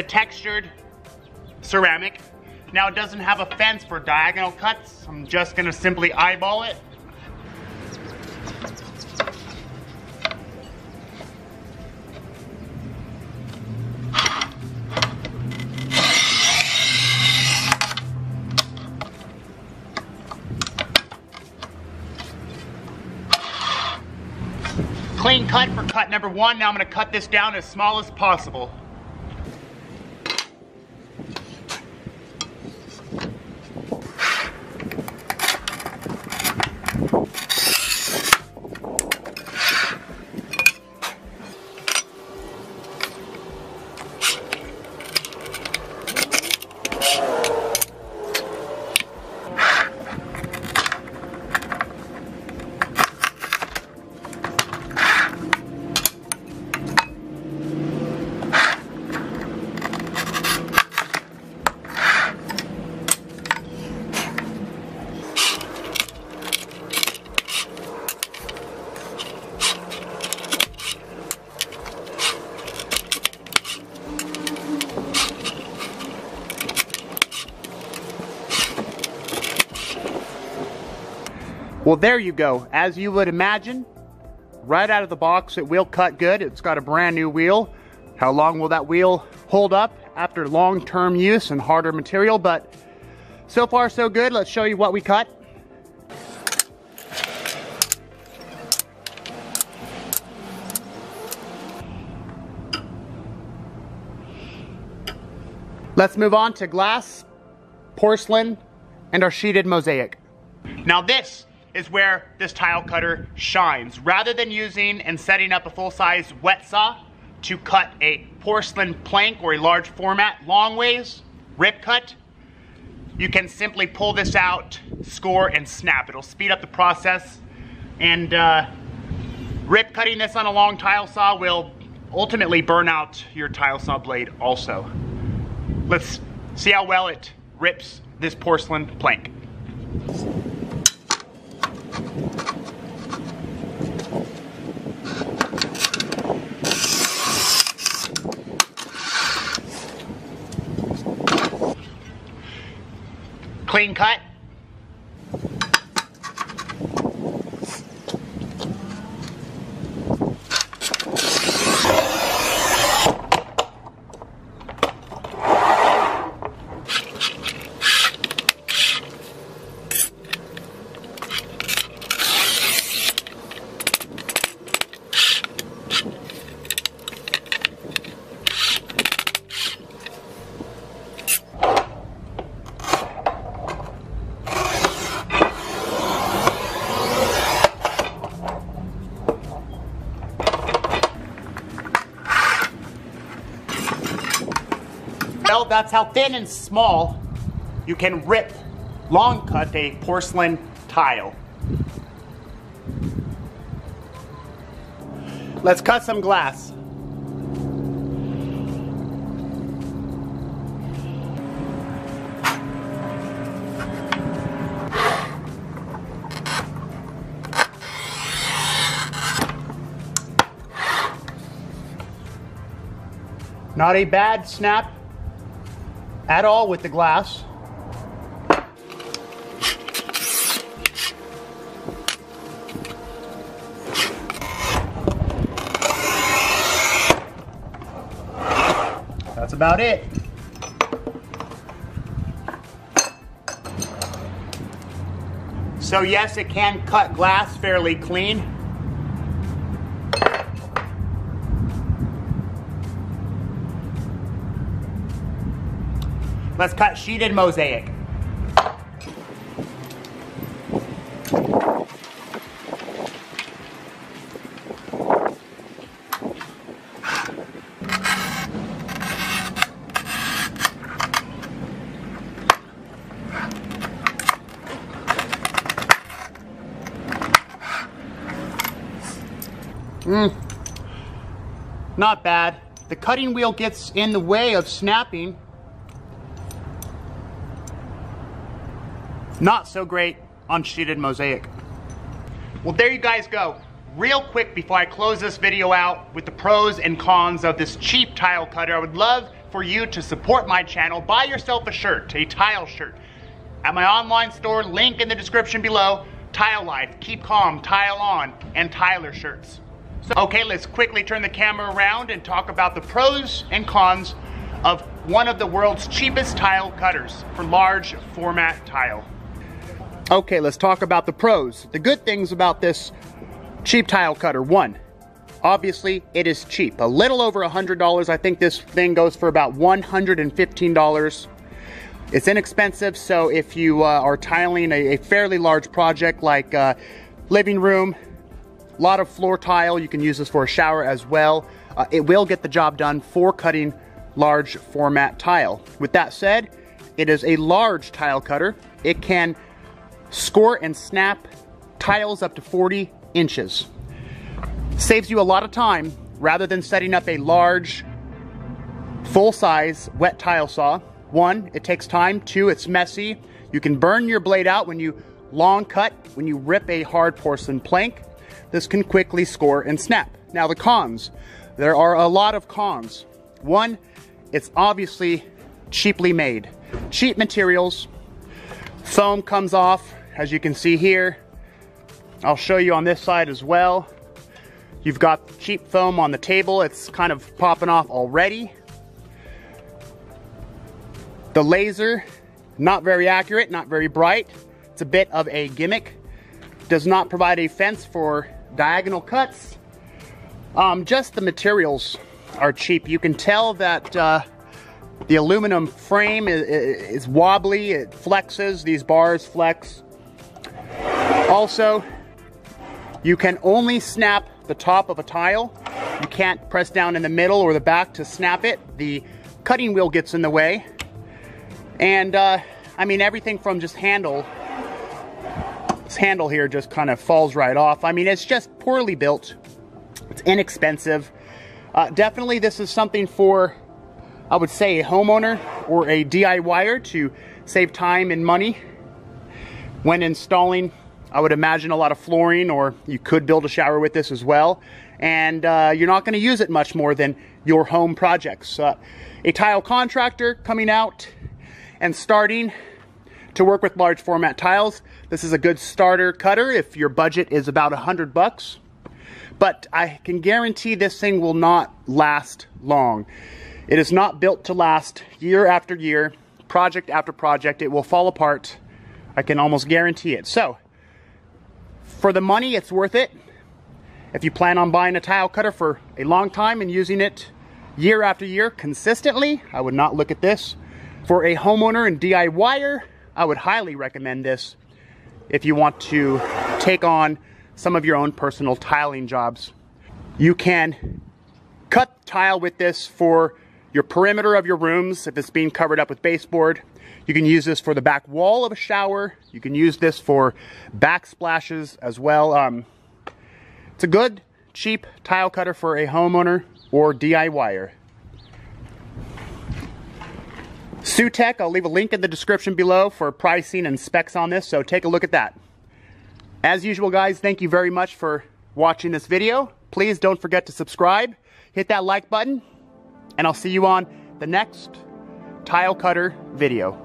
textured ceramic. Now it doesn't have a fence for diagonal cuts. I'm just gonna simply eyeball it. Clean cut for cut number 1. Now I'm gonna cut this down as small as possible. Well, there you go. As you would imagine, right out of the box, it will cut good. It's got a brand new wheel. How long will that wheel hold up after long-term use and harder material? But so far, so good. Let's show you what we cut. Let's move on to glass, porcelain, and our sheeted mosaic. Now this is where this tile cutter shines. Rather than using and setting up a full-size wet saw to cut a porcelain plank or a large format long ways, rip cut, you can simply pull this out, score, and snap. It'll speed up the process, and rip cutting this on a long tile saw will ultimately burn out your tile saw blade also. Let's see how well it rips this porcelain plank. Clean cut. Well, that's how thin and small you can rip, long cut a porcelain tile. Let's cut some glass. Not a bad snap at all with the glass. That's about it. So yes, it can cut glass fairly clean. Let's cut sheeted mosaic. Not bad. The cutting wheel gets in the way of snapping. Not so great on sheeted mosaic. Well, there you guys go. Real quick before I close this video out with the pros and cons of this cheap tile cutter, I would love for you to support my channel, buy yourself a shirt, a tile shirt. At my online store, link in the description below, Tile Life, Keep Calm, Tile On, and Tyler shirts. So, okay, let's quickly turn the camera around and talk about the pros and cons of one of the world's cheapest tile cutters for large format tile. Okay, let's talk about the pros. The good things about this cheap tile cutter. One, obviously it is cheap. A little over $100. I think this thing goes for about $115. It's inexpensive, so if you are tiling a fairly large project like living room, a lot of floor tile, you can use this for a shower as well. It will get the job done for cutting large format tile. With that said, it is a large tile cutter. It can score and snap tiles up to 40 inches. Saves you a lot of time rather than setting up a large, full-size wet tile saw. One, it takes time. Two, it's messy. You can burn your blade out when you long cut, when you rip a hard porcelain plank. This can quickly score and snap. Now the cons. There are a lot of cons. One, it's obviously cheaply made. Cheap materials. Foam comes off, as you can see here. I'll show you on this side as well. You've got cheap foam on the table. It's kind of popping off already. The laser, not very accurate, not very bright. It's a bit of a gimmick. Does not provide a fence for diagonal cuts. Just the materials are cheap. You can tell that the aluminum frame is wobbly. It flexes. These bars flex. Also, you can only snap the top of a tile. You can't press down in the middle or the back to snap it. The cutting wheel gets in the way. And I mean, everything from just handle, this handle here just kind of falls right off. I mean, it's just poorly built. It's inexpensive. Definitely this is something for, I would say, a homeowner or a DIYer to save time and money when installing. I would imagine a lot of flooring, or you could build a shower with this as well. And you're not going to use it much more than your home projects. A tile contractor coming out and starting to work with large format tiles, this is a good starter cutter if your budget is about $100. But I can guarantee this thing will not last long. It is not built to last year after year, project after project. It will fall apart. I can almost guarantee it. So, for the money, it's worth it. If you plan on buying a tile cutter for a long time and using it year after year consistently, I would not look at this. For a homeowner and DIYer, I would highly recommend this if you want to take on some of your own personal tiling jobs. You can cut tile with this for your perimeter of your rooms if it's being covered up with baseboard. You can use this for the back wall of a shower. You can use this for backsplashes as well. It's a good, cheap tile cutter for a homeowner or DIYer. SUTEC, I'll leave a link in the description below for pricing and specs on this, so take a look at that. As usual, guys, thank you very much for watching this video. Please don't forget to subscribe, hit that like button, and I'll see you on the next tile cutter video.